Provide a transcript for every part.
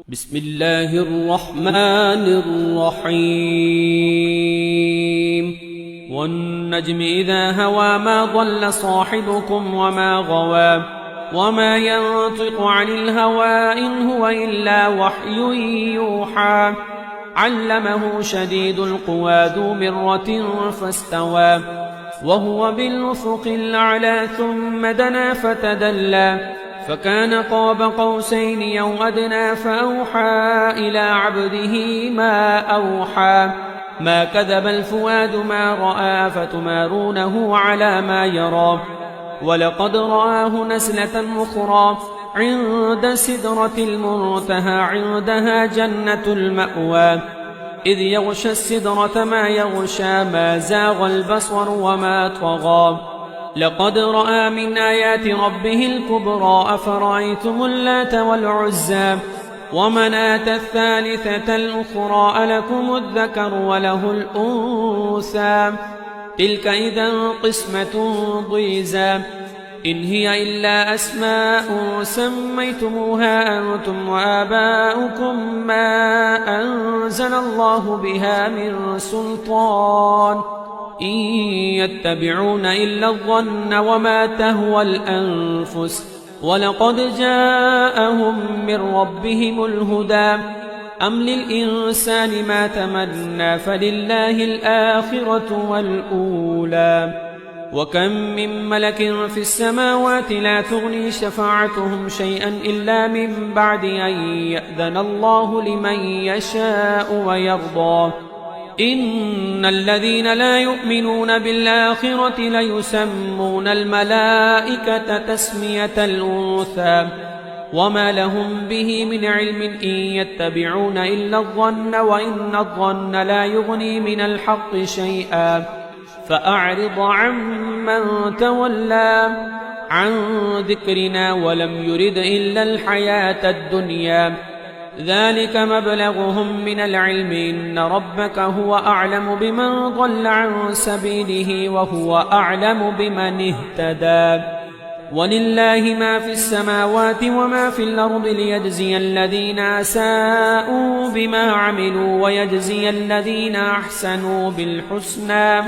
بسم الله الرحمن الرحيم والنجم إذا هوى ما ضل صاحبكم وما غوى وما ينطق عن الهوى إن هو إلا وحي يوحى علمه شديد القوى ذو مرة فاستوى وهو بالأفق الأعلى ثم دنا فتدلى فكان قاب قوسين أو أدنى فأوحى إلى عبده ما أوحى ما كذب الفؤاد ما رأى فتمارونه على ما يرى ولقد رآه نزلة أخرى عند سدرة المنتهى عندها جنة المأوى إذ يغشى السدرة ما يغشى ما زاغ البصر وما طغى لقد رأى من آيات ربه الكبرى أفرأيتم اللات والعزى ومناة الثالثة الأخرى ألكم الذكر وله الأنثى تلك إذا قسمة ضيزى إن هي إلا أسماء سميتموها أنتم وآباؤكم ما أنزل الله بها من سلطان إن يتبعون إلا الظن وما تهوى الأنفس ولقد جاءهم من ربهم الهدى أم للإنسان ما تمنى فلله الآخرة والأولى وكم من ملك في السماوات لا تغني شفاعتهم شيئا إلا من بعد أن يأذن الله لمن يشاء ويرضى إن الذين لا يؤمنون بالآخرة ليسمون الملائكة تسمية الأنثى وما لهم به من علم إن يتبعون إلا الظن وإن الظن لا يغني من الحق شيئا فأعرض عمن تولى عن ذكرنا ولم يرد إلا الحياة الدنيا ذلك مبلغهم من العلم إن ربك هو أعلم بمن ضل عن سبيله وهو أعلم بمن اهتدى ولله ما في السماوات وما في الأرض ليجزي الذين أساءوا بما عملوا ويجزي الذين أحسنوا بالحسنى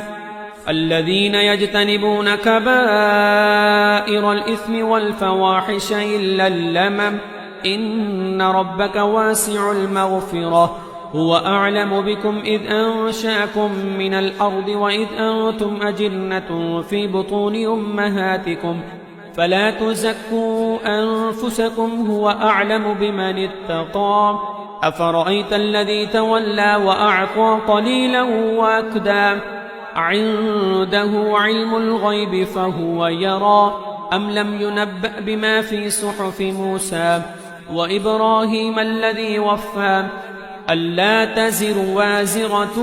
الذين يجتنبون كبائر الإثم والفواحش إلا اللمم إن ربك واسع المغفرة هو أعلم بكم إذ أنشأكم من الأرض وإذ أنتم أجنة في بطون أمهاتكم فلا تزكوا أنفسكم هو أعلم بمن اتقى أفرأيت الذي تولى وأعطى قليلا وأكدى عنده علم الغيب فهو يرى أم لم ينبأ بما في صحف موسى وإبراهيم الذي وفى ألا تزر وازرة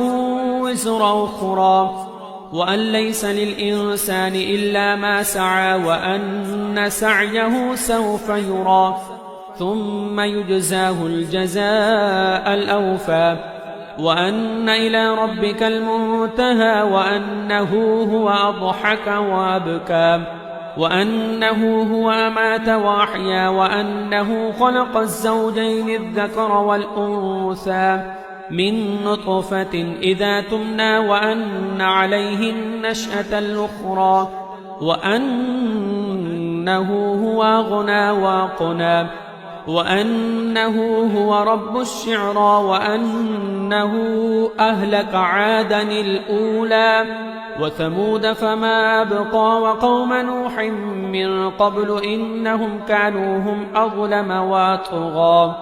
وزر أخرى وأن ليس للإنسان إلا ما سعى وأن سعيه سوف يرى ثم يجزاه الجزاء الأوفى وأن إلى ربك المنتهى وأنه هو أضحك وأبكى وأنه هو أمات وأحيا وأنه خلق الزوجين الذكر والأنثى من نطفة إذا تمنى وأن عليه النشأة الأخرى وأنه هو أغنى وأقنى وأنه هو رب الشعرى وأنه أهلك عادا الأولى وثمود فما أبقى وقوم نوح من قبل إنهم كانوا هم أظلم وأطغى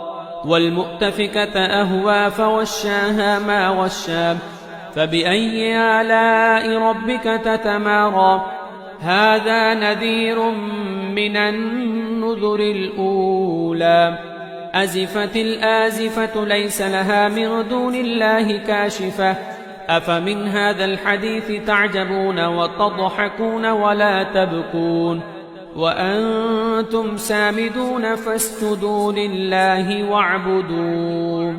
والمؤتفكة أهوى فوشاها ما وشى فبأي آلاء ربك تتمارى هذا نذير من النذر الأولى أزفت الآزفة ليس لها من دون الله كاشفة أفمن هذا الحديث تعجبون وتضحكون ولا تبكون وأنتم سامدون فاسجدوا لله واعبدوا